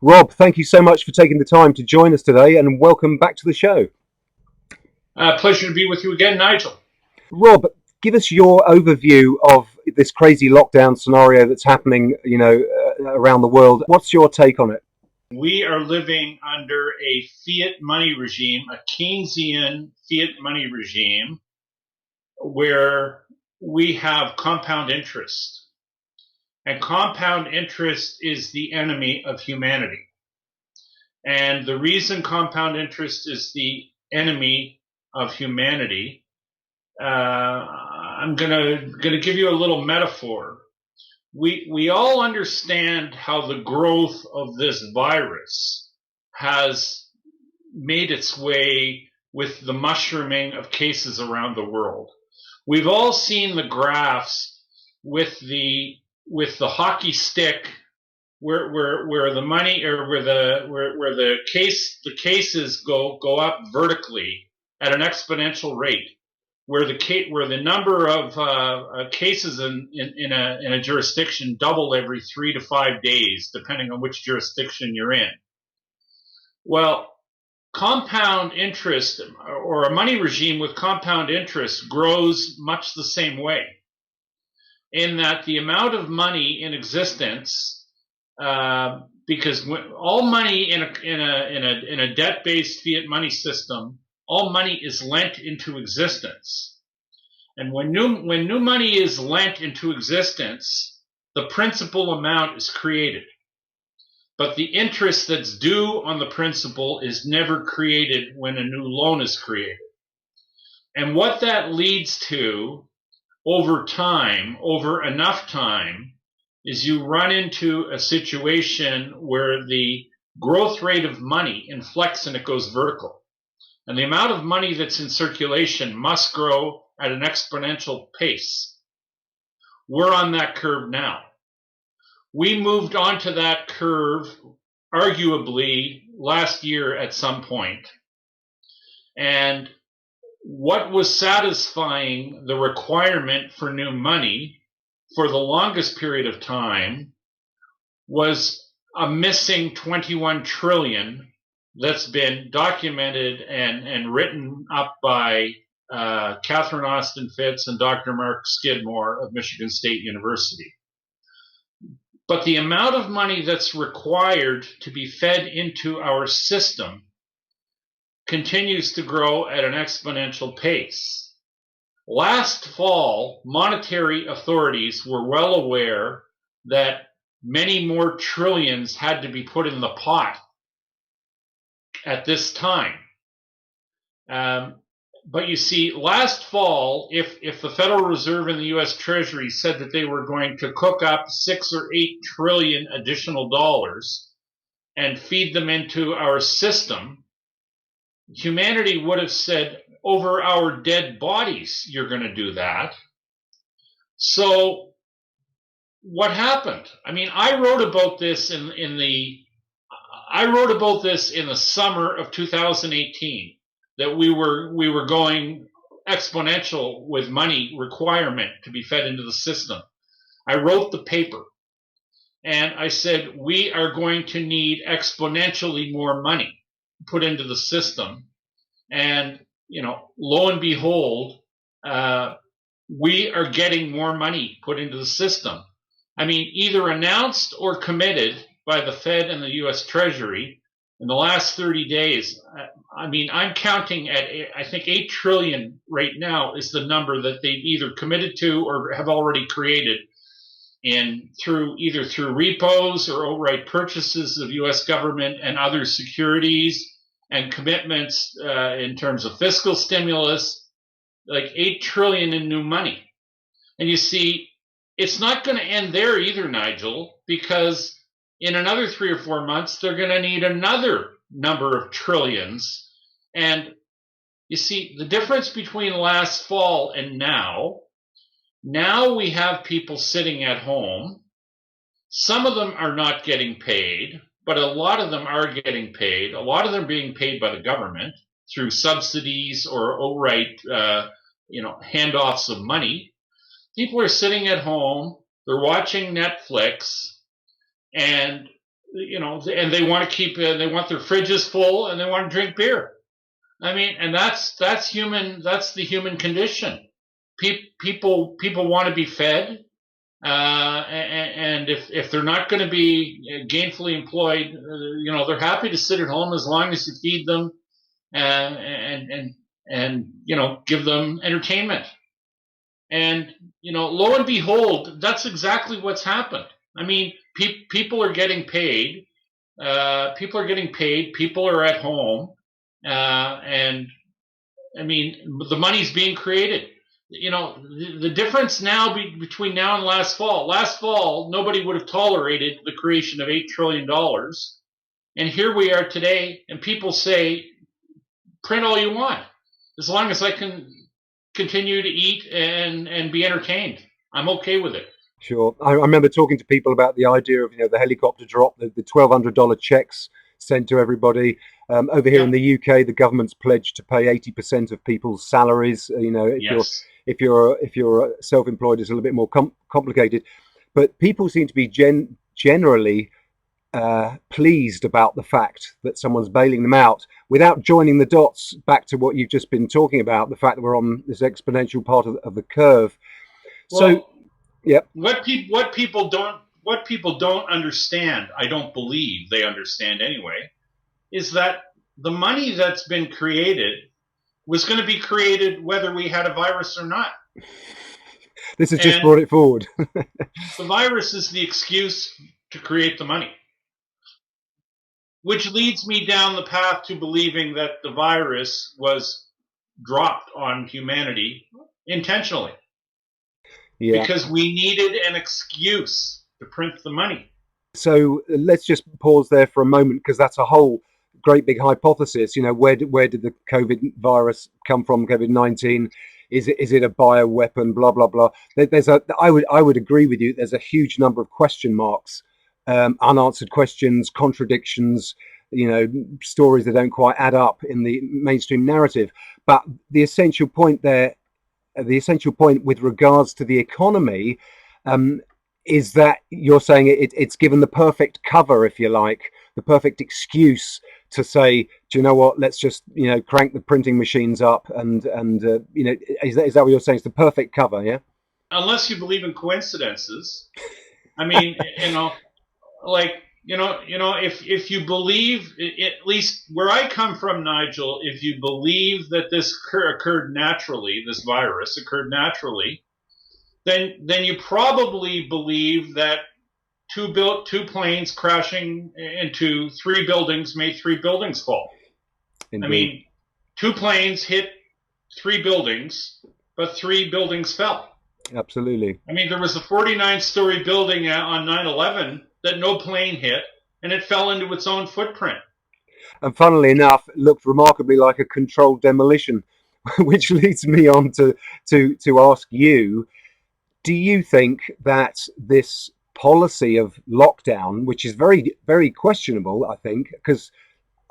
Rob, thank you so much for taking the time to join us today and welcome back to the show. Pleasure to be with you again, Nigel. Rob, give us your overview of this crazy lockdown scenario that's happening, around the world. What's your take on it? We are living under a fiat money regime, a Keynesian fiat money regime, where we have compound interest. And compound interest is the enemy of humanity. And the reason compound interest is the enemy of humanity, I'm gonna give you a little metaphor. We all understand how the growth of this virus has made its way with the mushrooming of cases around the world. We've all seen the graphs with the hockey stick where the money or where the cases go up vertically at an exponential rate, where the number of cases in a jurisdiction double every 3 to 5 days, depending on which jurisdiction you're in. Well, compound interest, or a money regime with compound interest, grows much the same way, in that the amount of money in existence, because all money in a debt-based fiat money system, all money is lent into existence. And when new money is lent into existence, the principal amount is created. But the interest that's due on the principal is never created when a new loan is created. And what that leads to over time, over enough time, is you run into a situation where the growth rate of money inflects and it goes vertical. And the amount of money that's in circulation must grow at an exponential pace. We're on that curve now. We moved onto that curve, arguably, last year at some point. And what was satisfying the requirement for new money for the longest period of time was a missing 21 trillion that's been documented and written up by Catherine Austin Fitts and Dr. Mark Skidmore of Michigan State University. But the amount of money that's required to be fed into our system continues to grow at an exponential pace. Last fall, monetary authorities were well aware that many more trillions had to be put in the pot at this time. But you see, last fall, if the Federal Reserve and the U.S. Treasury said that they were going to cook up 6 or 8 trillion additional dollars and feed them into our system, humanity would have said, over our dead bodies, you're going to do that. So what happened? I mean, I wrote about this in the summer of 2018, that we were going exponential with money requirement to be fed into the system. I wrote the paper and I said, we are going to need exponentially more money put into the system. And, lo and behold, we are getting more money put into the system. I mean, either announced or committed by the Fed and the U.S. Treasury in the last 30 days. I mean, I'm counting at, I think, 8 trillion right now is the number that they've either committed to or have already created either through repos or outright purchases of U.S. government and other securities, and commitments in terms of fiscal stimulus, like 8 trillion in new money. And you see, it's not going to end there either, Nigel, because in another 3 or 4 months, they're going to need another number of trillions. And you see, the difference between last fall and now we have people sitting at home. Some of them are not getting paid, but a lot of them are getting paid. A lot of them are being paid by the government through subsidies or outright, handoffs of money. People are sitting at home, they're watching Netflix, and and they want to keep, they want their fridges full and they want to drink beer. I mean, and that's human. That's the human condition. People want to be fed, and if they're not going to be gainfully employed, they're happy to sit at home as long as you feed them and give them entertainment. And lo and behold, that's exactly what's happened. I mean, people are getting paid. People are getting paid. People are at home, and I mean, the money's being created. The difference now between now and last fall. Last fall, nobody would have tolerated the creation of $8 trillion. And here we are today, and people say, print all you want. As long as I can continue to eat and be entertained, I'm okay with it. Sure. I remember talking to people about the idea of the helicopter drop, the $1,200 checks sent to everybody. Over here in the UK, the government's pledged to pay 80% of people's salaries. If you're self-employed, it's a little bit more complicated. But people seem to be generally pleased about the fact that someone's bailing them out, without joining the dots back to what you've just been talking about, the fact that we're on this exponential part of the curve. Well, yep. What people don't understand, I don't believe they understand anyway, is that the money that's been created was going to be created whether we had a virus or not. This has just brought it forward. The virus is the excuse to create the money, which leads me down the path to believing that the virus was dropped on humanity intentionally. Yeah. Because we needed an excuse to print the money. So let's just pause there for a moment, because that's a whole great big hypothesis. Where did the COVID virus come from? COVID-19. Is it a bioweapon? Blah blah blah. I would agree with you. There's a huge number of question marks, unanswered questions, contradictions. Stories that don't quite add up in the mainstream narrative. But the essential point with regards to the economy is that you're saying it's given the perfect cover, if you like, the perfect excuse to say, do you know what? Let's just crank the printing machines up and is that what you're saying? It's the perfect cover, yeah? Unless you believe in coincidences. I mean, if you believe, at least where I come from, Nigel, if you believe that this occurred naturally, this virus occurred naturally, then you probably believe that two planes crashing into three buildings made three buildings fall. Indeed. I mean, two planes hit three buildings, but three buildings fell. Absolutely. I mean, there was a 49-story building on 9/11 that no plane hit, and it fell into its own footprint. And funnily enough, it looked remarkably like a controlled demolition, which leads me on to ask you, do you think that this policy of lockdown, which is very, very questionable, I think, because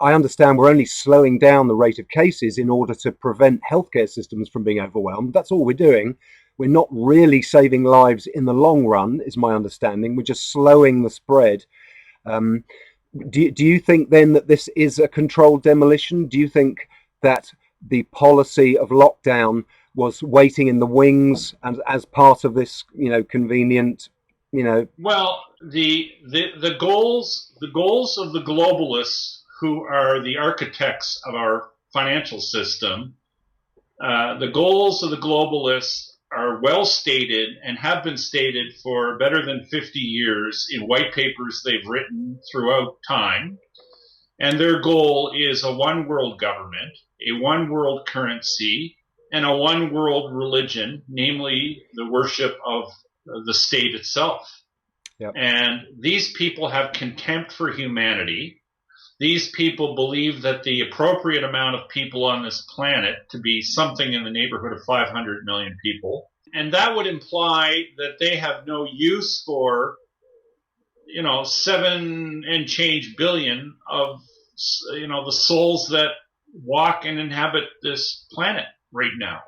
I understand we're only slowing down the rate of cases in order to prevent healthcare systems from being overwhelmed. That's all we're doing. We're not really saving lives in the long run, is my understanding. We're just slowing the spread. Do you think then that this is a controlled demolition? Do you think that the policy of lockdown was waiting in the wings and as part of this, convenient, Well, the goals of the globalists, who are the architects of our financial system, the goals of the globalists are well stated and have been stated for better than 50 years in white papers they've written throughout time. And their goal is a one world government, a one world currency, and a one world religion, namely the worship of the state itself. Yep. And these people have contempt for humanity. These people believe that the appropriate amount of people on this planet to be something in the neighborhood of 500 million people. And that would imply that they have no use for, 7 and change billion of, the souls that walk and inhabit this planet right now.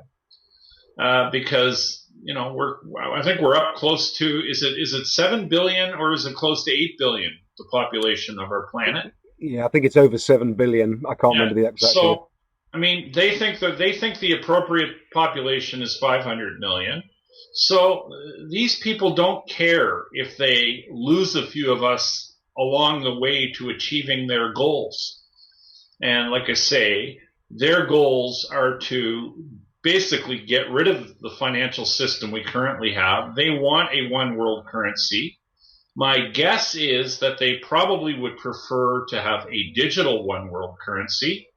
Because, I think we're up close to, is it 7 billion or is it close to 8 billion the population of our planet. Yeah, I think it's over 7 billion. I can't Yeah. remember the exact figure. So, I mean, they think the appropriate population is 500 million. So these people don't care if they lose a few of us along the way to achieving their goals. And like I say, their goals are to basically get rid of the financial system we currently have. They want a one world currency. My guess is that they probably would prefer to have a digital one world currency.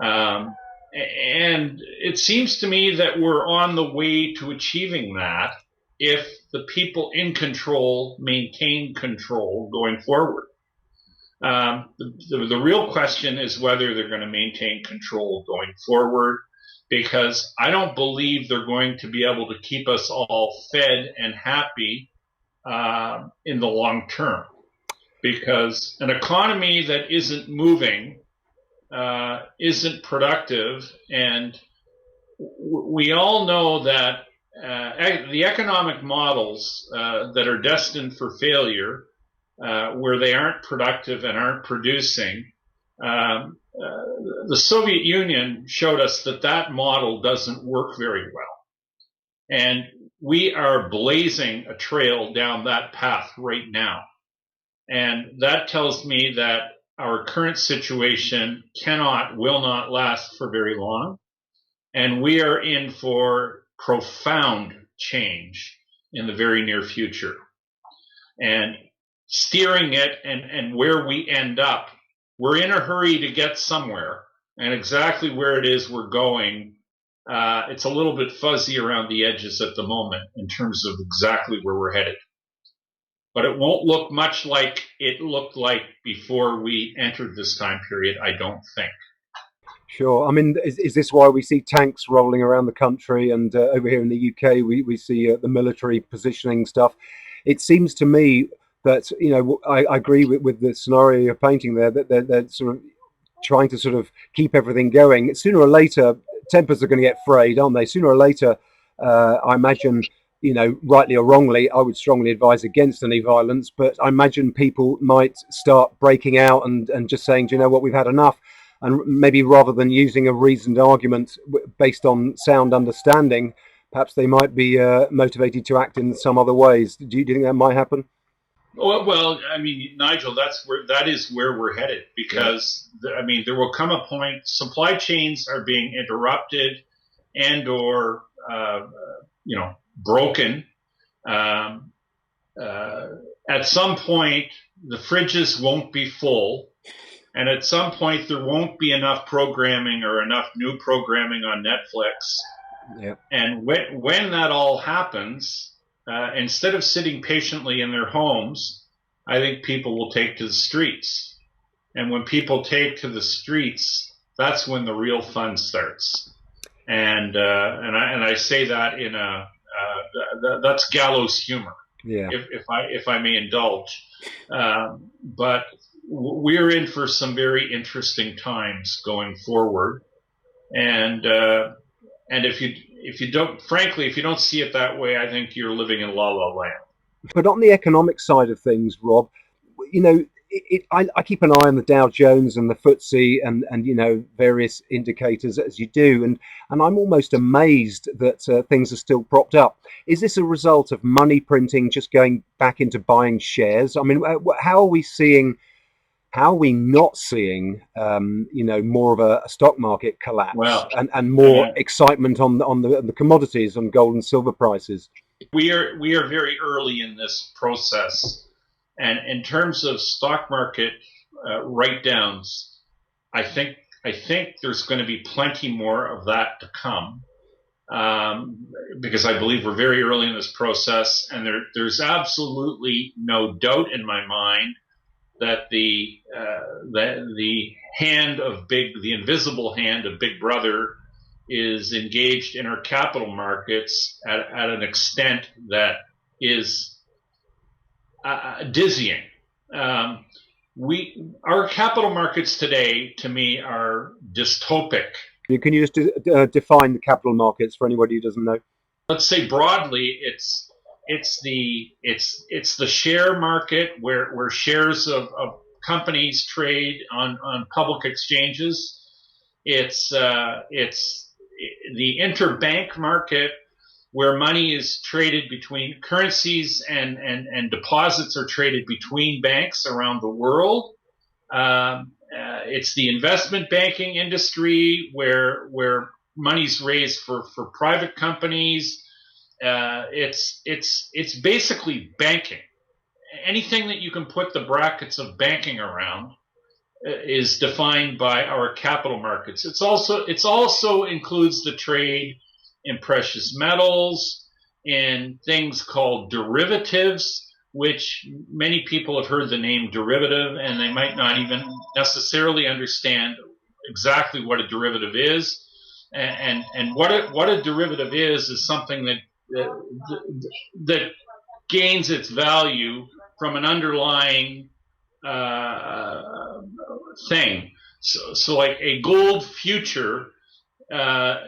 And it seems to me that we're on the way to achieving that if the people in control maintain control going forward. The real question is whether they're going to maintain control going forward, because I don't believe they're going to be able to keep us all fed and happy in the long term. Because an economy that isn't moving isn't productive, and we all know that the economic models that are destined for failure, where they aren't productive and aren't producing, the Soviet Union showed us that that model doesn't work very well. And we are blazing a trail down that path right now. And that tells me that our current situation will not last for very long. And we are in for profound change in the very near future. And steering it and where we end up, we're in a hurry to get somewhere. And exactly where it is we're going, it's a little bit fuzzy around the edges at the moment in terms of exactly where we're headed. But it won't look much like it looked like before we entered this time period, I don't think. Sure. I mean, is this why we see tanks rolling around the country? And over here in the UK, we see the military positioning stuff. It seems to me that, I agree with the scenario you're painting there, that they're sort of trying to sort of keep everything going. Sooner or later, tempers are going to get frayed, aren't they? Sooner or later, I imagine, rightly or wrongly, I would strongly advise against any violence, but I imagine people might start breaking out and just saying, do you know what, we've had enough. And maybe rather than using a reasoned argument based on sound understanding, perhaps they might be motivated to act in some other ways. Do you think that might happen? Well, I mean, Nigel, that is where we're headed, because I mean, there will come a point. Supply chains are being interrupted and/or broken. At some point, the fridges won't be full, and at some point, there won't be enough programming or enough new programming on Netflix. Yeah. And when that all happens, instead of sitting patiently in their homes, I think people will take to the streets. And when people take to the streets, that's when the real fun starts. And I say that in that's gallows humor, Yeah. if I may indulge. But we're in for some very interesting times going forward, and if you don't see it that way, I think you're living in la la land. But on the economic side of things, Rob, I keep an eye on the Dow Jones and the FTSE and various indicators as you do, and I'm almost amazed that things are still propped up. Is this a result of money printing just going back into buying shares? I mean, how are we not seeing more of a stock market collapse and more excitement on the commodities, on gold and silver prices? We are very early in this process, and in terms of stock market write downs, I think there's going to be plenty more of that to come, because I believe we're very early in this process, and there's absolutely no doubt in my mind that the invisible hand of Big Brother is engaged in our capital markets at an extent that is dizzying. Our capital markets today, to me, are dystopic. Can you just define the capital markets for anybody who doesn't know? Let's say broadly, it's the share market where shares of companies trade on public exchanges. It's the interbank market where money is traded between currencies and deposits are traded between banks around the world. It's the investment banking industry where money's raised for private companies. It's basically banking. Anything that you can put the brackets of banking around is defined by our capital markets. It also includes the trade in precious metals, in things called derivatives, which many people have heard the name derivative, and they might not even necessarily understand exactly what a derivative is. And what a derivative is something that gains its value from an underlying thing. So like a gold future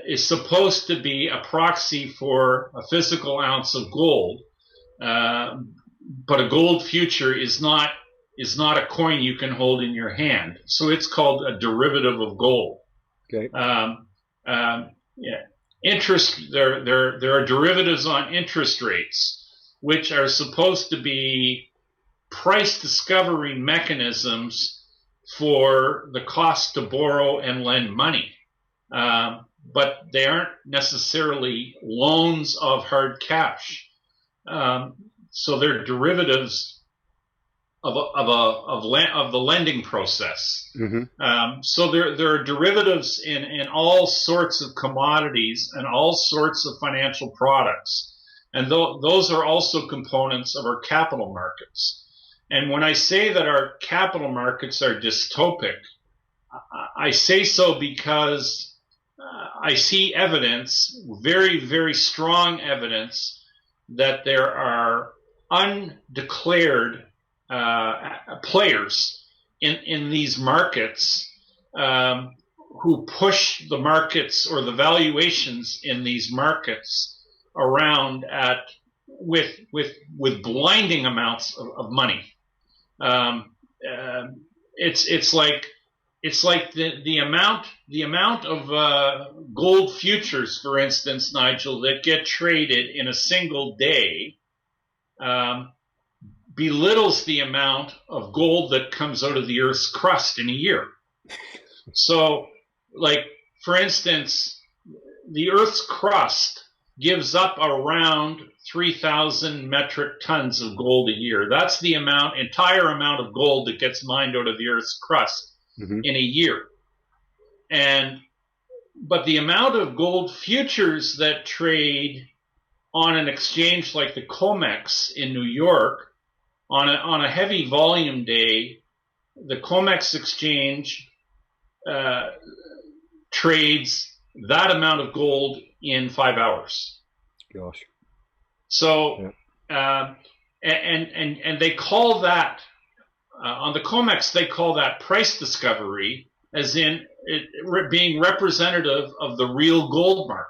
is supposed to be a proxy for a physical ounce of gold, but a gold future is not a coin you can hold in your hand. So it's called a derivative of gold. Okay. Yeah. Interest. There are derivatives on interest rates, which are supposed to be price discovery mechanisms for the cost to borrow and lend money. But they aren't necessarily loans of hard cash. So they're derivatives of the lending process. Mm-hmm. So there are derivatives in all sorts of commodities and all sorts of financial products, and those are also components of our capital markets. And when I say that our capital markets are dystopic, I say so because I see evidence, very, very strong evidence, that there are undeclared players in these markets who push the markets or the valuations in these markets around with blinding amounts of money. It's like the amount of gold futures, for instance, Nigel, that get traded in a single day belittles the amount of gold that comes out of the Earth's crust in a year. So, like, for instance, the Earth's crust gives up around 3,000 metric tons of gold a year. That's the entire amount of gold that gets mined out of the Earth's crust in a year. But the amount of gold futures that trade on an exchange like the COMEX in New York, on a heavy volume day, the COMEX exchange trades that amount of gold in 5 hours. Gosh. So, yeah. And they call that on the COMEX, they call that price discovery, as in it being representative of the real gold market.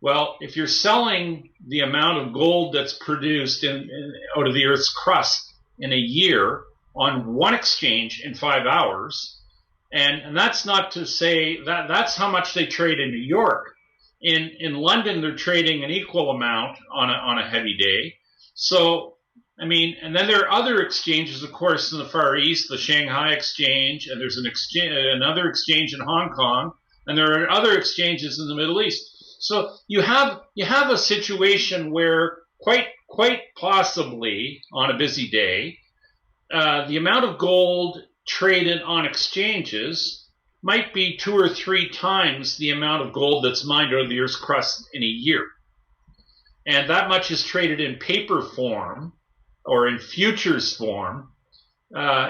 Well, if you're selling the amount of gold that's produced out of the Earth's crust in a year on one exchange in 5 hours, and that's not to say that's how much they trade in New York. In London, they're trading an equal amount on a heavy day. So, I mean, and then there are other exchanges, of course, in the Far East, the Shanghai Exchange, and there's another exchange in Hong Kong, and there are other exchanges in the Middle East. So you have a situation where quite possibly on a busy day, the amount of gold traded on exchanges might be 2 or 3 times the amount of gold that's mined out of the Earth's crust in a year. And that much is traded in paper form or in futures form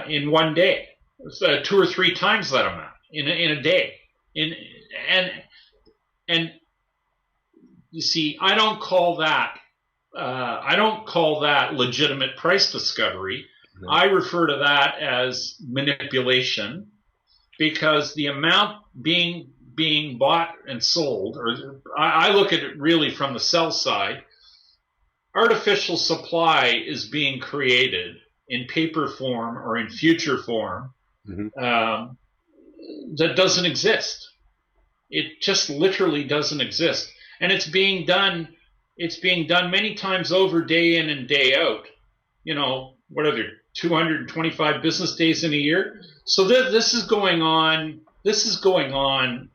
in one day. It's 2 or 3 times that amount in a day. And you see, I don't call that legitimate price discovery. No. I refer to that as manipulation, because the amount being bought and sold, or I look at it really from the sell side, artificial supply is being created in paper form or in future form Hmm. um, that doesn't exist. It just literally doesn't exist, and it's being done. It's being done many times over, day in and day out. What are there? 225 business days in a year. So this is going on. This is going on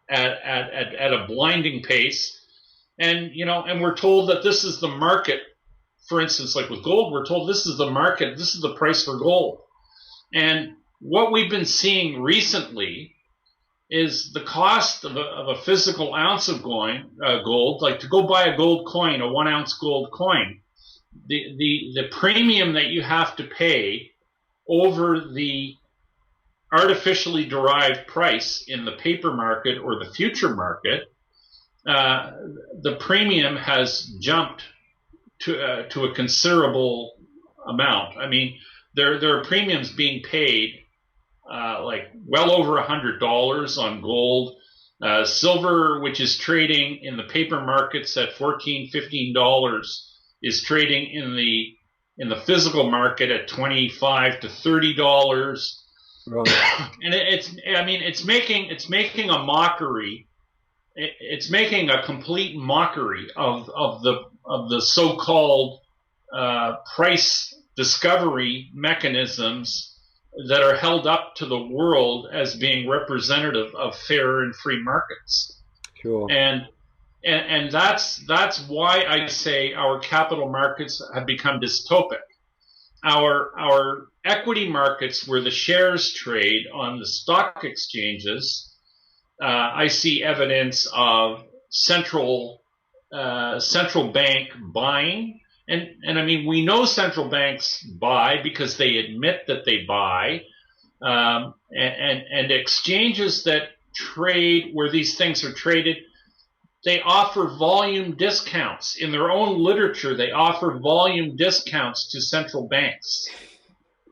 at a blinding pace, and we're told that this is the market. For instance, like with gold, we're told this is the market. This is the price for gold, and what we've been seeing recently is the cost of a physical ounce of gold, like to go buy a gold coin, a 1 ounce gold coin, the premium that you have to pay over the artificially derived price in the paper market or the future market, the premium has jumped to a considerable amount. I mean, there are premiums being paid like well over $100 on gold. Silver, which is trading in the paper markets at $14-15, is trading in the physical market at $25 to $30. Right. And it's making a mockery. It's making a complete mockery of the so-called price discovery mechanisms that are held up to the world as being representative of fair and free markets. Sure. And that's why I say our capital markets have become dystopic. Our equity markets, where the shares trade on the stock exchanges, I see evidence of central bank buying. And I mean, we know central banks buy because they admit that they buy, and exchanges that trade where these things are traded, they offer volume discounts. In their own literature, they offer volume discounts to central banks.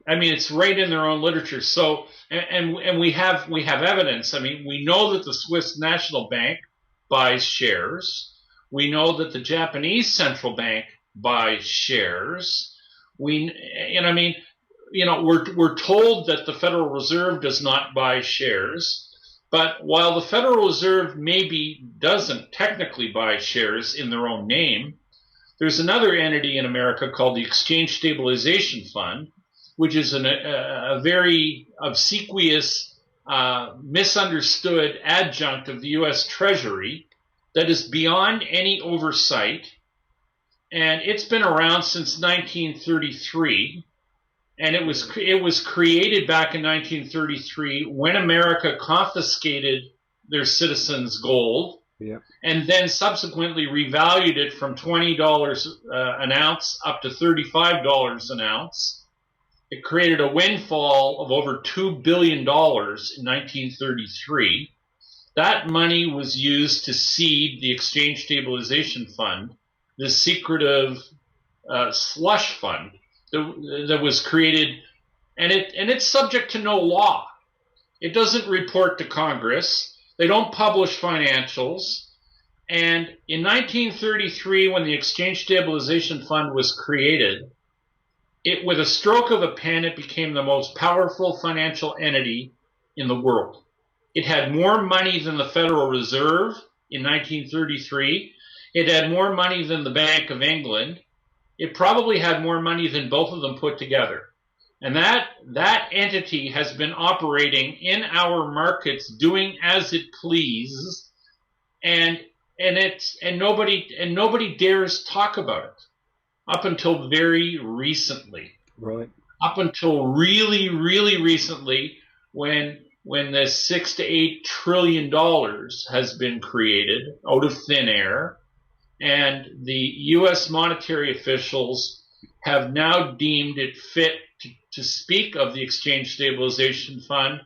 I mean, it's right in their own literature. So, and we have evidence. I mean, we know that the Swiss National Bank buys shares. We know that the Japanese central bank buys shares. And I mean, we're told that the Federal Reserve does not buy shares. But while the Federal Reserve maybe doesn't technically buy shares in their own name, there's another entity in America called the Exchange Stabilization Fund, which is a very obsequious, misunderstood adjunct of the U.S. Treasury that is beyond any oversight. And it's been around since 1933. And it was created back in 1933 when America confiscated their citizens' gold, Yeah. and then subsequently revalued it from $20 an ounce up to $35 an ounce. It created a windfall of over $2 billion in 1933. That money was used to seed the Exchange Stabilization Fund, this secretive slush fund that was created, and it's subject to no law. It doesn't report to Congress. They don't publish financials. And in 1933, when the Exchange Stabilization Fund was created, with a stroke of a pen, it became the most powerful financial entity in the world. It had more money than the Federal Reserve in 1933. It had more money than the Bank of England. It probably had more money than both of them put together. And that entity has been operating in our markets, doing as it pleases, and nobody dares talk about it up until very recently. Right. Up until really, really recently, when this $6 to $8 trillion has been created out of thin air. And the U.S. monetary officials have now deemed it fit to speak of the Exchange Stabilization Fund,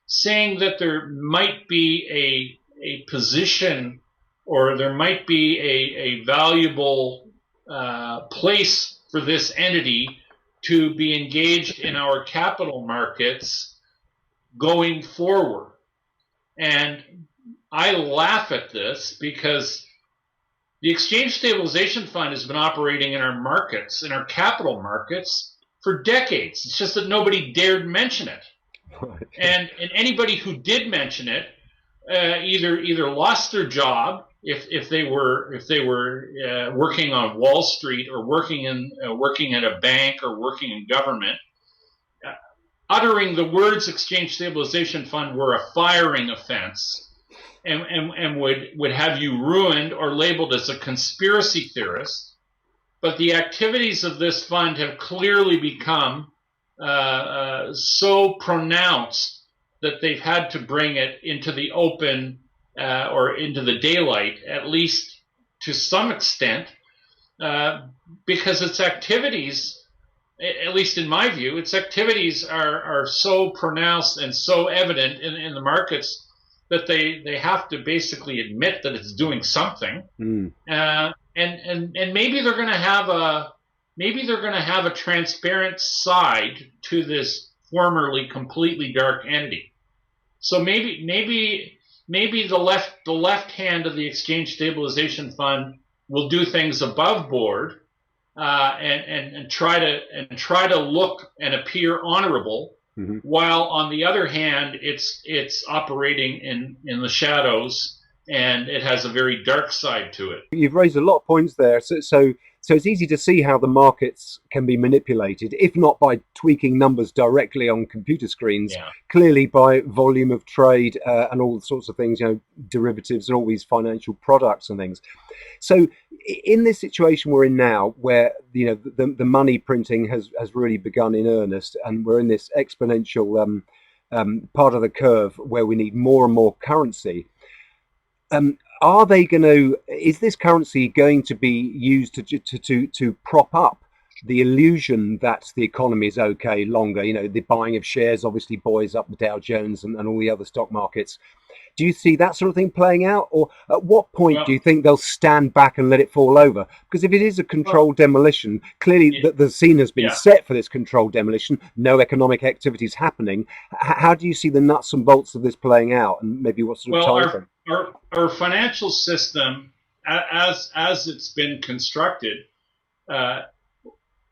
saying that there might be a position, or there might be a valuable place for this entity to be engaged in our capital markets going forward. And I laugh at this because The Exchange Stabilization Fund has been operating in our markets, in our capital markets, for decades. It's just that nobody dared mention it. Right. And anybody who did mention it either lost their job if they were working on Wall Street or working at a bank or working in government. Uttering the words Exchange Stabilization Fund were a firing offense, and would have you ruined or labeled as a conspiracy theorist. But the activities of this fund have clearly become so pronounced that they've had to bring it into the open or into the daylight, at least to some extent, because its activities, at least in my view, its activities are so pronounced and so evident in the markets that they have to basically admit that it's doing something. And maybe they're going to have a transparent side to this formerly completely dark entity. So maybe the left hand of the Exchange Stabilization Fund will do things above board and try to look and appear honorable, while on the other hand it's operating in the shadows, and it has a very dark side to it. You've raised a lot of points there. So it's easy to see how the markets can be manipulated, if not by tweaking numbers directly on computer screens, clearly by volume of trade and all sorts of things, derivatives and all these financial products and things. So in this situation we're in now, where the money printing has really begun in earnest, and we're in this exponential part of the curve where we need more and more currency. Is this currency going to be used to prop up the illusion that the economy is okay longer? The buying of shares obviously buoys up the Dow Jones and all the other stock markets. Do you see that sort of thing playing out? Or at what point do you think they'll stand back and let it fall over? Because if it is a controlled demolition, clearly the scene has been set for this controlled demolition. No economic activity is happening. How do you see the nuts and bolts of this playing out? And maybe what sort of time frame? Our financial system, as it's been constructed,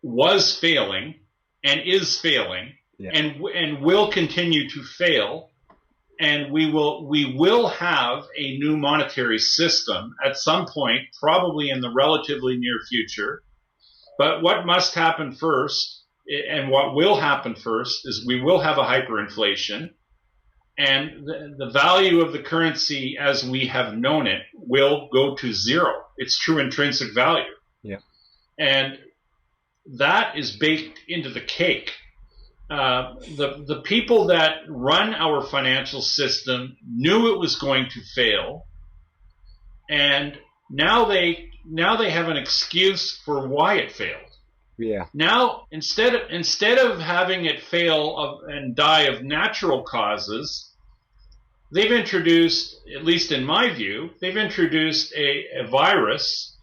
was failing and is failing, and will continue to fail. And we will have a new monetary system at some point, probably in the relatively near future. But what must happen first, and what will happen first, is we will have a hyperinflation, and the value of the currency as we have known it will go to zero. Its true intrinsic value. And that is baked into the cake. The people that run our financial system knew it was going to fail, and now they have an excuse for why it failed. Now, instead of having it fail and die of natural causes, they've introduced, at least in my view, a virus.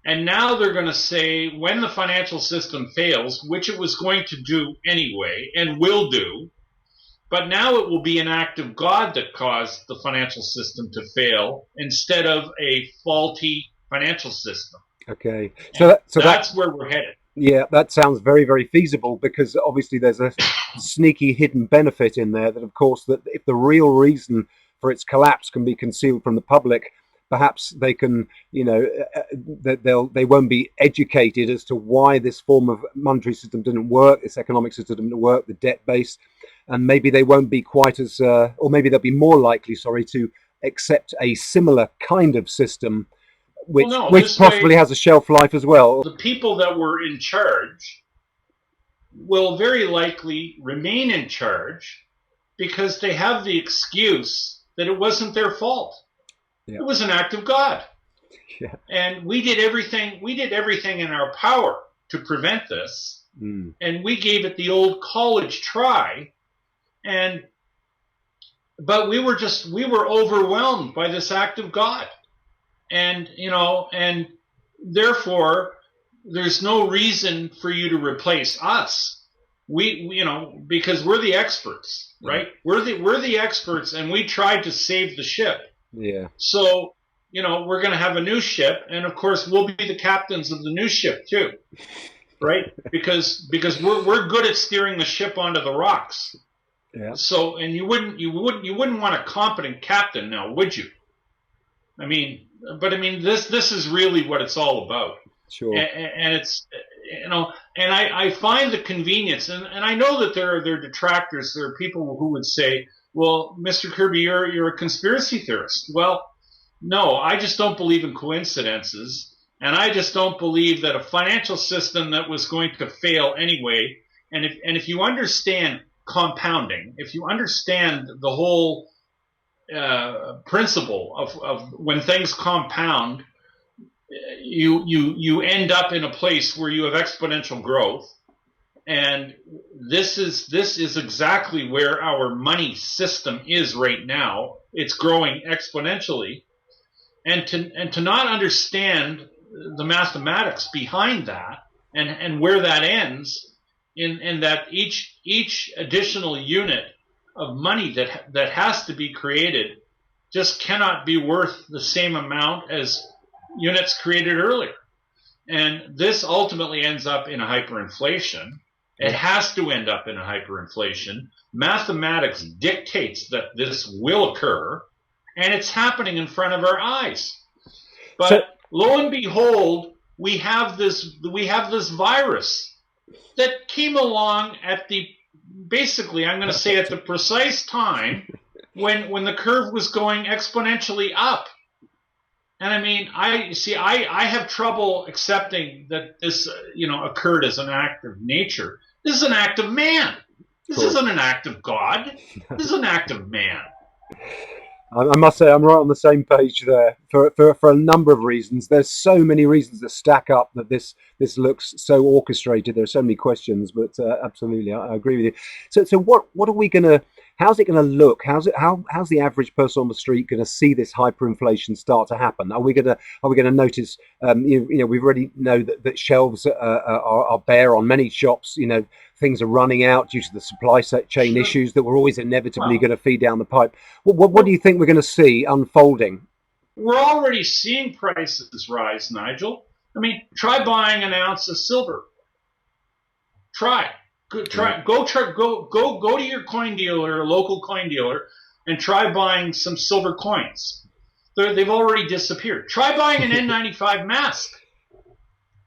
And now they're going to say, when the financial system fails, which it was going to do anyway and will do, but now it will be an act of God that caused the financial system to fail instead of a faulty financial system. Okay. So that's where we're headed. Yeah, that sounds very, very feasible, because obviously there's a sneaky hidden benefit in there that, of course, that if the real reason for its collapse can be concealed from the public, perhaps they can, they won't be educated as to why this form of monetary system didn't work, this economic system didn't work, the debt base, and maybe they won't be quite as, or maybe they'll be more likely, to accept a similar kind of system, which possibly has a shelf life as well. The people that were in charge will very likely remain in charge because they have the excuse that it wasn't their fault. It was an act of God. And we did everything in our power to prevent this. And we gave it the old college try. But we were overwhelmed by this act of God. And therefore there's no reason for you to replace us. We because we're the experts, right? We're the experts, and we tried to save the ship. So we're going to have a new ship, and of course we'll be the captains of the new ship too, right? Because we're good at steering the ship onto the rocks. Yeah. So, and you wouldn't want a competent captain now, would you? This is really what it's all about. Sure. And it's, and I find the convenience, and I know that there are detractors. There are people who would say, well, Mr. Kirby, you're a conspiracy theorist. Well, no, I just don't believe in coincidences, and I just don't believe that a financial system that was going to fail anyway, and if you understand compounding, if you understand the whole principle of when things compound, you end up in a place where you have exponential growth, and this is exactly where our money system is right now. It's growing exponentially, and to not understand the mathematics behind that, and where that ends, in that each additional unit of money that has to be created just cannot be worth the same amount as units created earlier. And this ultimately ends up in a hyperinflation. It has to end up in a hyperinflation. Mathematics dictates that this will occur, and it's happening in front of our eyes. But lo and behold, we have this virus that came along at the precise time when the curve was going exponentially up. And I have trouble accepting that this, occurred as an act of nature. This is an act of man. This isn't an act of God. This is an act of man. I must say I'm right on the same page there for a number of reasons. There's so many reasons that stack up that this looks so orchestrated. There are so many questions, but absolutely, I agree with you. So what are we going to? How's it going to look? How's the average person on the street going to see this hyperinflation start to happen? Are we going to notice? We already know that shelves are bare on many shops. Things are running out due to the supply chain issues that were always inevitably going to feed down the pipe. What do you think we're going to see unfolding? We're already seeing prices rise, Nigel. Try buying an ounce of silver. Go to your coin dealer, local coin dealer, and try buying some silver coins. They've already disappeared. Try buying an N95 mask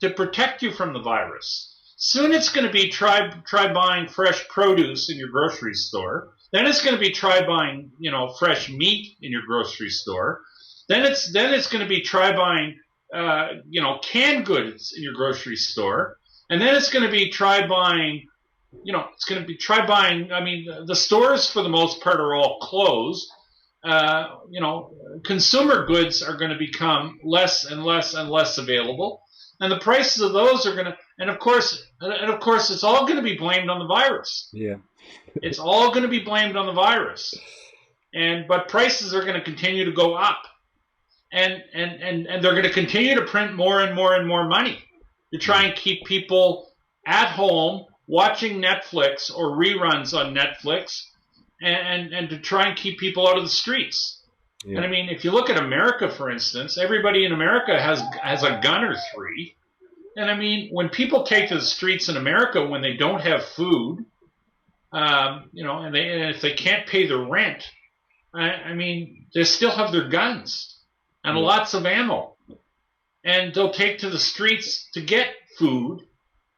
to protect you from the virus. Soon it's going to be try buying fresh produce in your grocery store. Then it's going to be try buying fresh meat in your grocery store. Then it's going to be try buying canned goods in your grocery store. And then it's going to be try buying the stores for the most part are all closed. Consumer goods are going to become less and less and less available, and the prices of those are going to, and of course, it's all going to be blamed on the virus. Yeah, it's all going to be blamed on the virus, but prices are going to continue to go up, and they're going to continue to print more and more and more money to try and keep people at home watching Netflix or reruns on Netflix, and to try and keep people out of the streets. Yeah. And if you look at America, for instance, everybody in America has a gun or three. And when people take to the streets in America when they don't have food, and if they can't pay their rent, they still have their guns and lots of ammo, and they'll take to the streets to get food.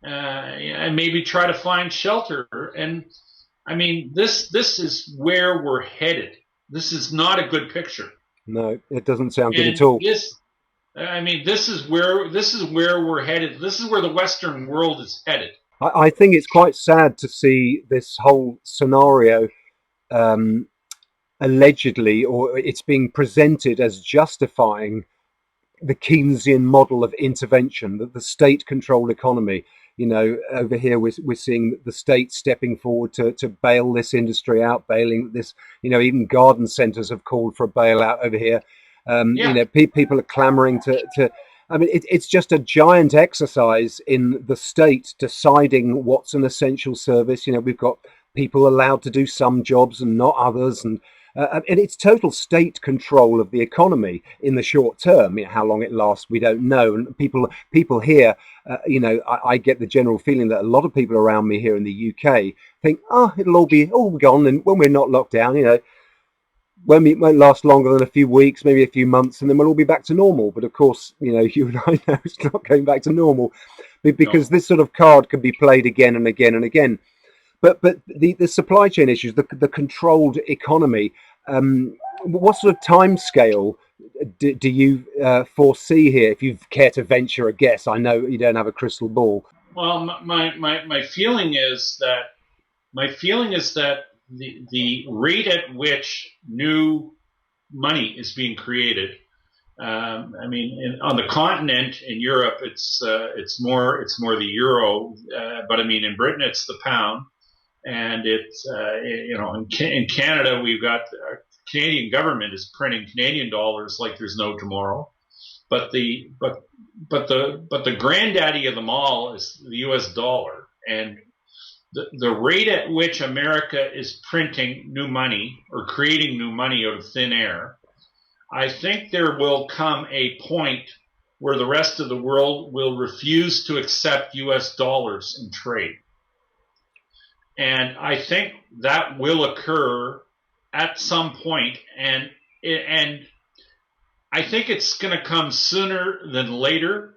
And maybe try to find shelter. And this is where we're headed. This is not a good picture. No, it doesn't sound good at all. This is where we're headed. This is where the Western world is headed. I think it's quite sad to see this whole scenario allegedly, or it's being presented as justifying the Keynesian model of intervention, that the state-controlled economy. Over here we're seeing the state stepping forward to bail this industry out, bailing this. Even garden centres have called for a bailout over here. People are clamouring to. It's just a giant exercise in the state deciding what's an essential service. We've got people allowed to do some jobs and not others, and it's total state control of the economy in the short term. How long it lasts, we don't know. And people here, I get the general feeling that a lot of people around me here in the UK think, oh, it'll all be gone, and when we're not locked down, when it won't last longer than a few weeks, maybe a few months, and then we'll all be back to normal. But of course, you and I know it's not going back to normal, because this sort of card can be played again and again and again. But the supply chain issues, the controlled economy, what sort of time scale do you foresee here? If you care to venture a guess, I know you don't have a crystal ball. Well, my feeling is that the rate at which new money is being created. On the continent in Europe, it's more the euro, but in Britain it's the pound, and it's in Canada we've got Canadian government is printing Canadian dollars like there's no tomorrow, but the granddaddy of them all is the U.S. dollar, and the rate at which America is printing new money or creating new money out of thin air, I think there will come a point where the rest of the world will refuse to accept U.S. dollars in trade. And I think that will occur at some point, and I think it's going to come sooner than later.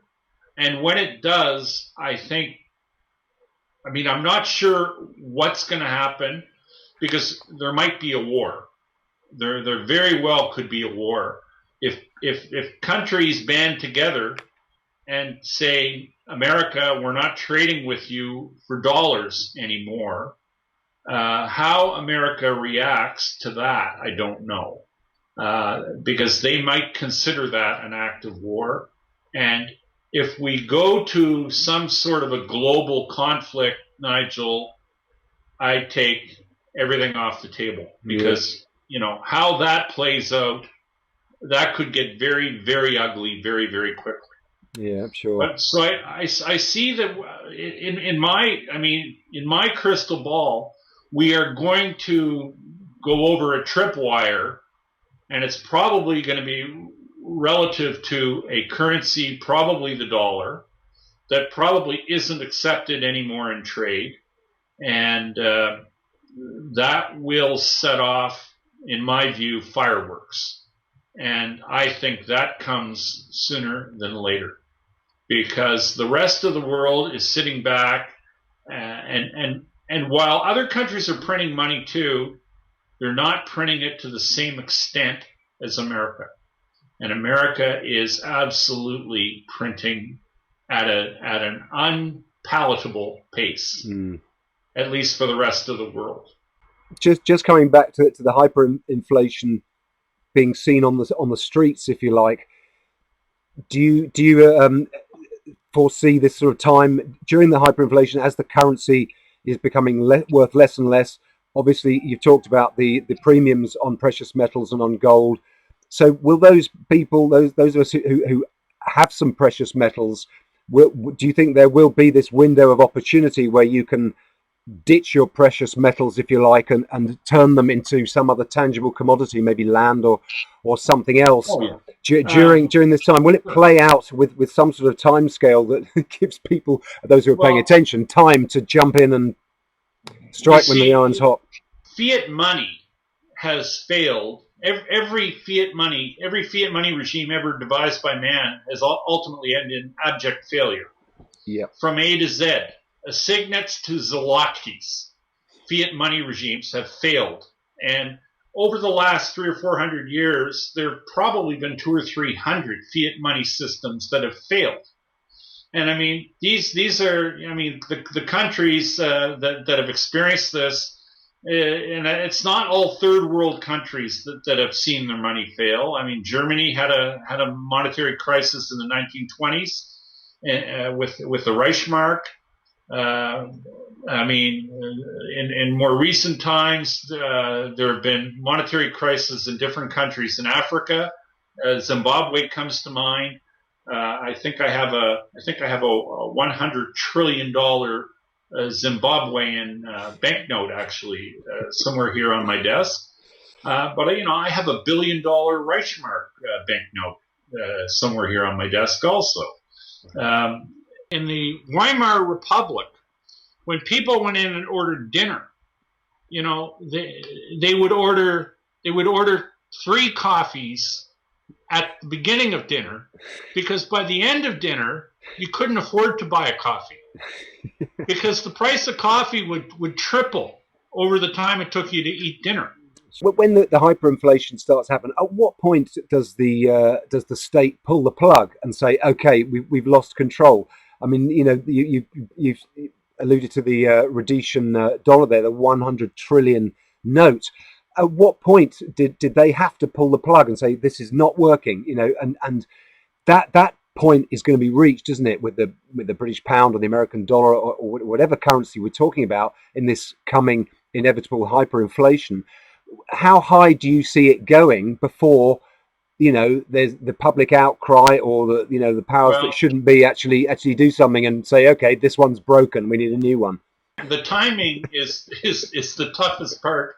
And when it does, I'm not sure what's going to happen, because there might be a war. There very well could be a war if countries band together and say, America, we're not trading with you for dollars anymore. How America reacts to that, I don't know, because they might consider that an act of war. And if we go to some sort of a global conflict, Nigel, I take everything off the table, because how that plays out, that could get very, very ugly very, very quickly. Yeah, sure. But so I see that in my crystal ball, we are going to go over a tripwire, and it's probably going to be relative to a currency, probably the dollar, that probably isn't accepted anymore in trade, and that will set off, in my view, fireworks. And I think that comes sooner than later, because the rest of the world is sitting back, and while other countries are printing money too, they're not printing it to the same extent as America. And America is absolutely printing at an unpalatable pace, at least for the rest of the world. Just coming back to the hyperinflation being seen on the streets, if you like. Do you foresee this sort of time during the hyperinflation, as the currency is becoming worth less and less? Obviously, you've talked about the premiums on precious metals and on gold. So will those people, those of us who have some precious metals, do you think there will be this window of opportunity where you can ditch your precious metals, if you like, and turn them into some other tangible commodity, maybe land or something else? During this time? Will it play out with some sort of time scale that gives people, those who are paying attention, time to jump in and strike when the iron's hot? Fiat money has failed. Every fiat money regime ever devised by man has ultimately ended in abject failure. Yeah. From A to Z, assignats to zlotys, fiat money regimes have failed. And over the last 300 or 400 years, there have probably been 200 or 300 fiat money systems that have failed. And these are, the countries that have experienced this. And it's not all third world countries that have seen their money fail. Germany had a monetary crisis in the 1920s with the Reichsmark. In more recent times, there have been monetary crises in different countries in Africa. Zimbabwe comes to mind. I think I have a $100 trillion Zimbabwean banknote actually somewhere here on my desk. But I have $1 billion Reichsmark banknote somewhere here on my desk also. In the Weimar Republic, when people went in and ordered dinner, they would order 3 coffees at the beginning of dinner, because by the end of dinner you couldn't afford to buy a coffee because the price of coffee would triple over the time it took you to eat dinner. When the hyperinflation starts happening, at what point does the state pull the plug and say, okay, we've lost control? I mean, you've alluded to the Rhodesian dollar there, the 100 trillion note. At what point did they have to pull the plug and say this is not working? And that point is going to be reached, isn't it, with the British pound or the American dollar or whatever currency we're talking about in this coming inevitable hyperinflation. How high do you see it going before there's the public outcry or the powers that shouldn't be actually do something and say, okay, this one's broken, we need a new one? The timing is the toughest part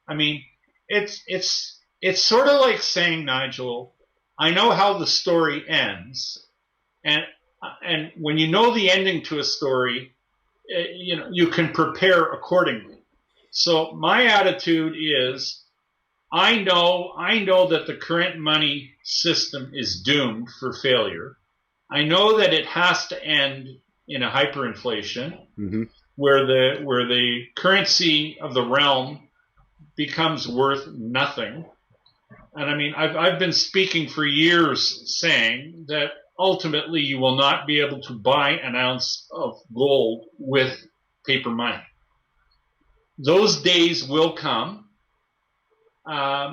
I mean, it's sort of like saying, Nigel, I know how the story ends, and when you know the ending to a story, you can prepare accordingly. So my attitude is, I know that the current money system is doomed for failure. I know that it has to end in a hyperinflation, mm-hmm. where the currency of the realm becomes worth nothing. And I mean, I've been speaking for years saying that ultimately you will not be able to buy an ounce of gold with paper money. Those days will come.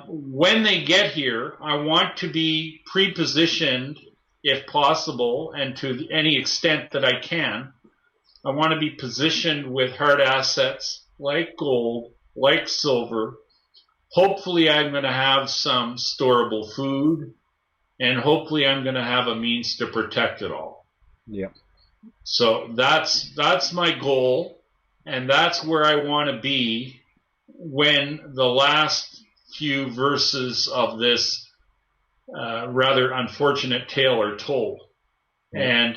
When they get here, I want to be pre-positioned, if possible, and to any extent that I can. I want to be positioned with hard assets like gold, like silver. Hopefully I'm going to have some storable food, and hopefully I'm going to have a means to protect it all. Yeah. So that's my goal, and that's where I want to be when the last few verses of this rather unfortunate tale are told. Yeah.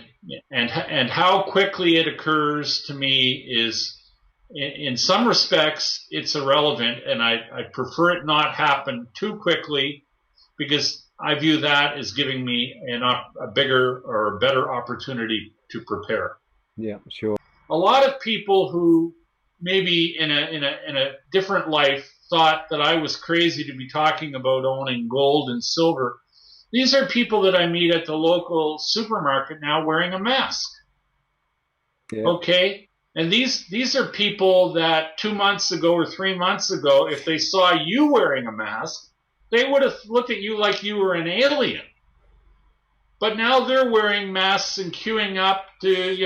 And how quickly it occurs to me is, in some respects, it's irrelevant, and I prefer it not happen too quickly, because I view that as giving me a bigger or a better opportunity to prepare. Yeah, sure. A lot of people who maybe in a different life thought that I was crazy to be talking about owning gold and silver. These are people that I meet at the local supermarket now wearing a mask. Yeah. Okay? And these are people that 2 months ago or 3 months ago, if they saw you wearing a mask, they would have looked at you like you were an alien. But now they're wearing masks and queuing up to,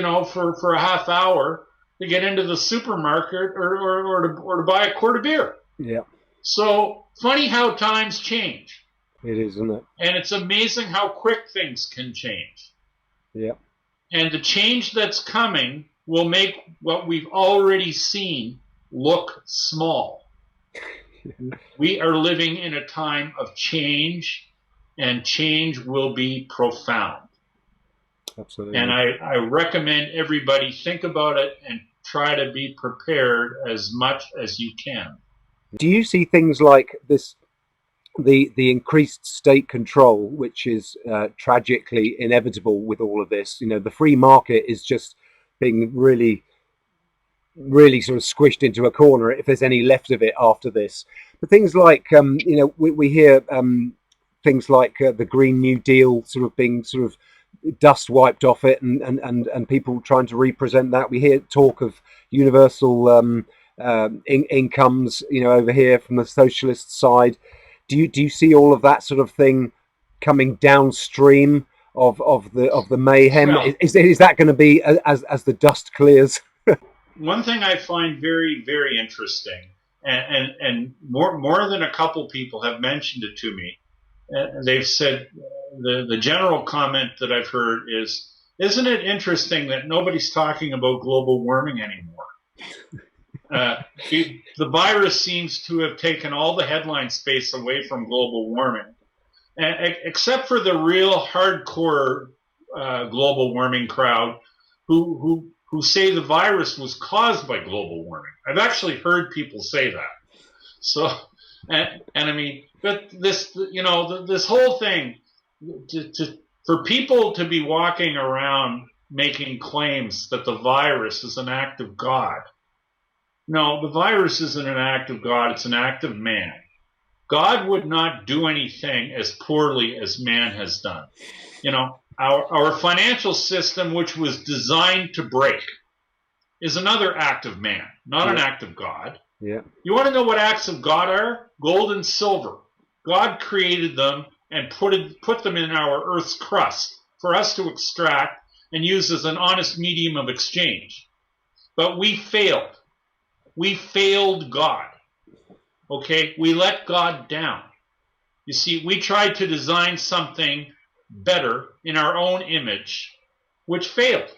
for a half hour to get into the supermarket or to buy a quart of beer. Yeah. So funny how times change. It is, isn't it? And it's amazing how quick things can change. Yeah. And the change that's coming will make what we've already seen look small. We are living in a time of change, and change will be profound. Absolutely. And I recommend everybody think about it and try to be prepared as much as you can. Do you see things like this, the increased state control, which is tragically inevitable with all of this? The free market is just being really, really sort of squished into a corner, if there's any left of it after this. But things like, we hear things like the Green New Deal sort of being sort of dust wiped off it, and people trying to represent that. We hear talk of universal incomes, over here from the socialist side. Do you see all of that sort of thing coming downstream of the mayhem? Well, is that going to be as the dust clears? One thing I find very, very interesting, and more than a couple people have mentioned it to me. They've said the general comment that I've heard is, Isn't it interesting that nobody's talking about global warming anymore? The virus seems to have taken all the headline space away from global warming, except for the real hardcore global warming crowd who say the virus was caused by global warming. I've actually heard people say that. So, and I mean, but this, this whole thing, for people to be walking around making claims that the virus is an act of God. No, the virus isn't an act of God, it's an act of man. God would not do anything as poorly as man has done. Our financial system, which was designed to break, is another act of man, not an act of God. Yeah. You want to know what acts of God are? Gold and silver. God created them and put them in our Earth's crust for us to extract and use as an honest medium of exchange. But we failed. We failed God. Okay? We let God down. You see, we tried to design something better in our own image, which failed.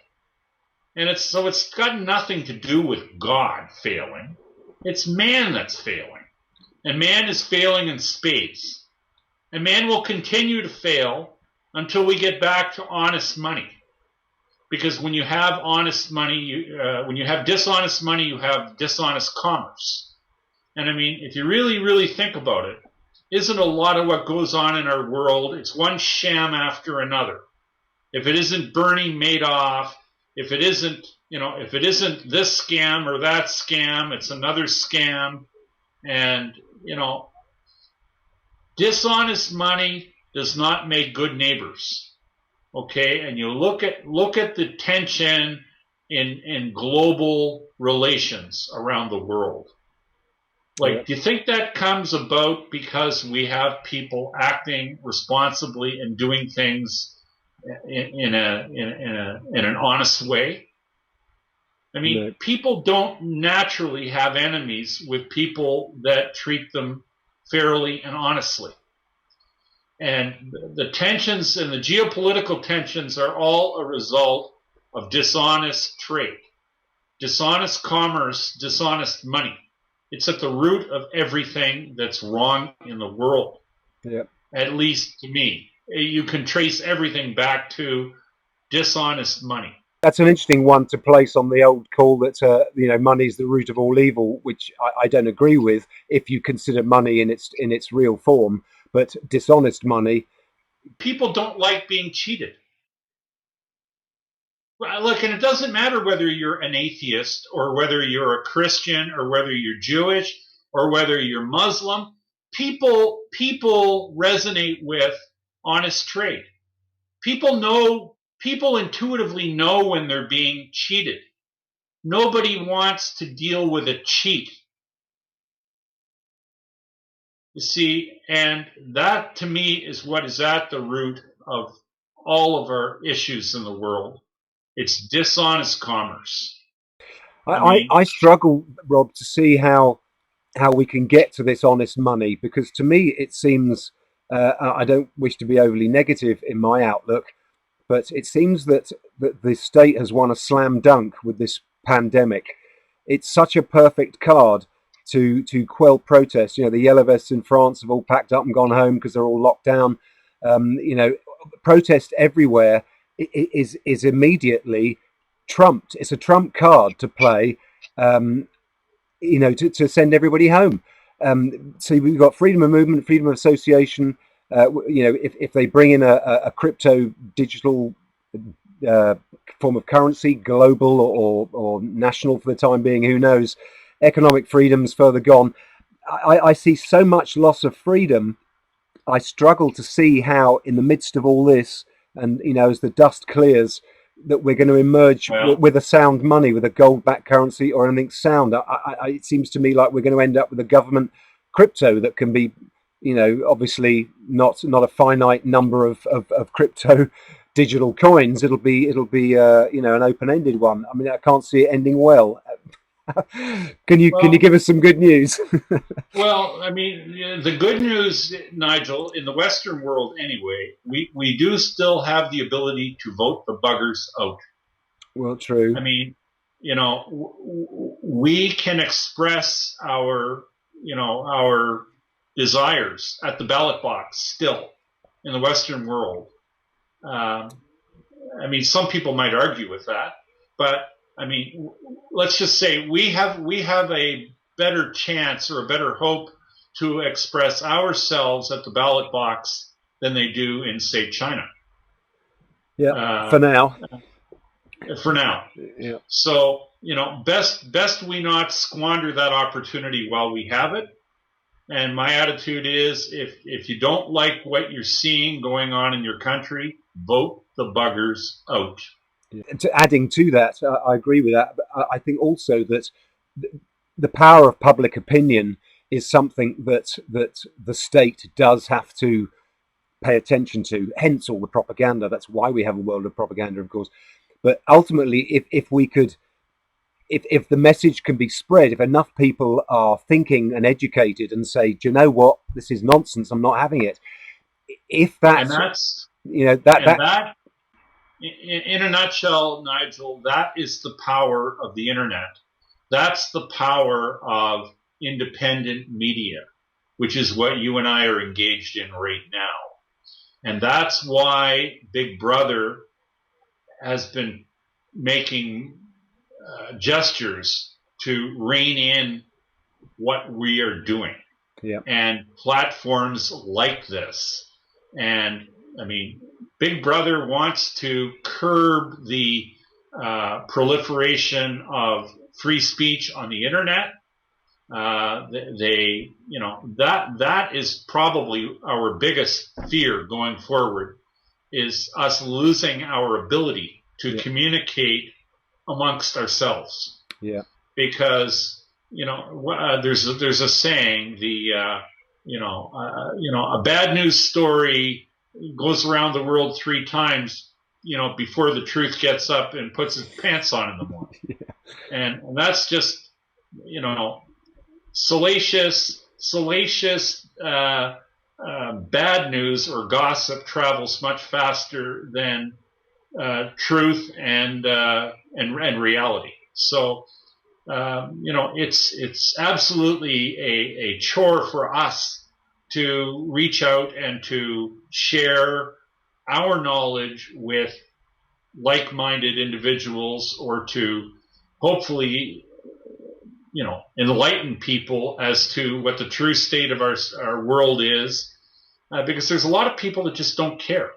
And it's got nothing to do with God failing. It's man that's failing. And man is failing in spades. And man will continue to fail until we get back to honest money. Because when you have honest money, when you have dishonest money, you have dishonest commerce. And I mean, if you really, really think about it, isn't a lot of what goes on in our world, it's one sham after another. If it isn't Bernie Madoff, if it isn't this scam or that scam, it's another scam. And, dishonest money does not make good neighbors. Okay, and you look at the tension in global relations around the world. Like, do you think that comes about because we have people acting responsibly and doing things in an honest way? I mean, people don't naturally have enemies with people that treat them fairly and honestly. And the tensions and the geopolitical tensions are all a result of dishonest trade, dishonest commerce, dishonest money. It's at the root of everything that's wrong in the world. Yeah. At least to me. You can trace everything back to dishonest money. That's an interesting one to place on the old call that money's the root of all evil, which I don't agree with if you consider money in its real form. But dishonest money. People don't like being cheated. Look, and it doesn't matter whether you're an atheist or whether you're a Christian or whether you're Jewish or whether you're Muslim. People resonate with honest trade. People intuitively know when they're being cheated. Nobody wants to deal with a cheat. You see, and that to me is what is at the root of all of our issues in the world. It's dishonest commerce. I struggle, Rob, to see how we can get to this honest money, because to me it seems, I don't wish to be overly negative in my outlook, but it seems that the state has won a slam dunk with this pandemic. It's such a perfect card to quell protests. The yellow vests in France have all packed up and gone home because they're all locked down. Protest everywhere is immediately trumped. It's a trump card to play, to send everybody home. So we've got freedom of movement, freedom of association. If they bring in a crypto digital form of currency, global or national for the time being, who knows? Economic freedoms further gone. I see so much loss of freedom. I struggle to see how, in the midst of all this, and as the dust clears, that we're going to emerge with a sound money, with a gold-backed currency or anything sound. It seems to me like we're going to end up with a government crypto that can be, obviously not a finite number of crypto digital coins. It'll be an open-ended one. I mean, I can't see it ending well. Can you Well, give us some good news? well, I mean, the good news, Nigel, in the Western world anyway, we do still have the ability to vote the buggers out. Well, true. I mean, we can express our desires at the ballot box still in the Western world. Um, I mean, some people might argue with that, but I mean, let's just say we have a better chance or a better hope to express ourselves at the ballot box than they do in, say, China. Yeah, Uh, for now. for now. Yeah, So best we not squander that opportunity while we have it. And my attitude is, if you don't like what you're seeing going on in your country, vote the buggers out. adding to that, I agree with that. But I think also that the power of public opinion is something that the state does have to pay attention to. Hence, all the propaganda. That's why we have a world of propaganda, of course. But ultimately, if we could, if the message can be spread, if enough people are thinking and educated and say, do you know what, this is nonsense, I'm not having it. If And that's, that's and that that in a nutshell, Nigel, that is the power of the internet. That's the power of independent media, which is what you and I are engaged in right now. And that's why Big Brother has been making gestures to rein in what we are doing. yeah, And platforms like this. And I mean, Big Brother wants to curb the proliferation of free speech on the internet. That is probably our biggest fear going forward, is us losing our ability to yeah, communicate amongst ourselves. yeah, Because there's a saying, a bad news story goes around the world 3 times, before the truth gets up and puts its pants on in the morning. And that's just, salacious bad news or gossip travels much faster than truth and reality. So it's absolutely a chore for us to reach out and to share our knowledge with like-minded individuals, or to hopefully enlighten people as to what the true state of our world is, because there's a lot of people that just don't care.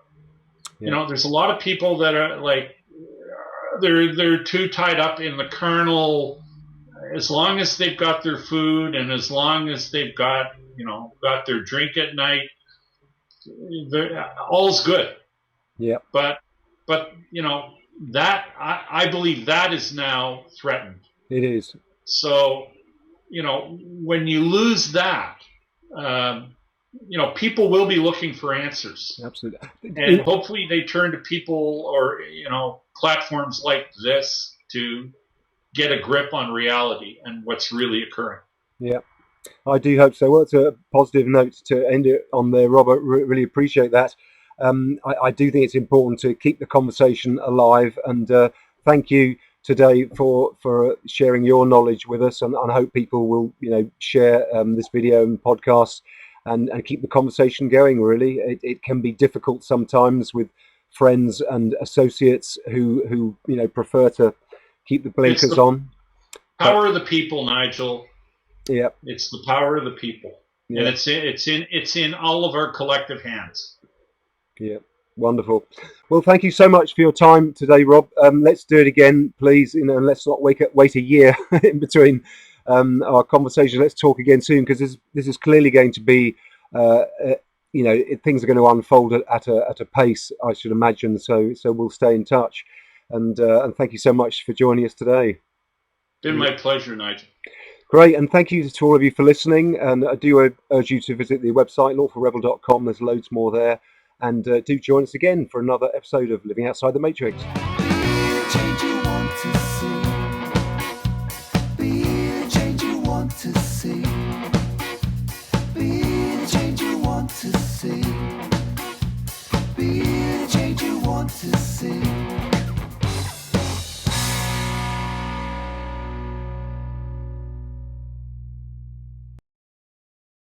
yeah. There's a lot of people that are like, they're too tied up in the carnal. As long as they've got their food, and as long as they've got their drink at night, all's good. Yeah, But that I believe that is now threatened. it is. So when you lose that, people will be looking for answers, Absolutely. and hopefully they turn to people, or platforms like this, to get a grip on reality and what's really occurring. Yeah, I do hope so. Well, it's a positive note to end it on there, Robert. Really appreciate that. I do think it's important to keep the conversation alive, and thank you today for sharing your knowledge with us, and I hope people will share this video and podcast, and keep the conversation going. Really, it can be difficult sometimes with friends and associates who prefer to keep the blinkers on. Power of the people, Nigel. Yeah, it's the power of the people, yeah. and it's in all of our collective hands. Yeah, wonderful. Well, thank you so much for your time today, Rob. Let's do it again, please. And let's not wait a year in between our conversation. Let's talk again soon, because this is clearly going to be, things are going to unfold at a pace, I should imagine. So we'll stay in touch, and thank you so much for joining us today. Been my pleasure, Nigel. Great, and thank you to all of you for listening. And I do urge you to visit the website lawfulrebel.com. There's loads more there. And do join us again for another episode of Living Outside the Matrix. be.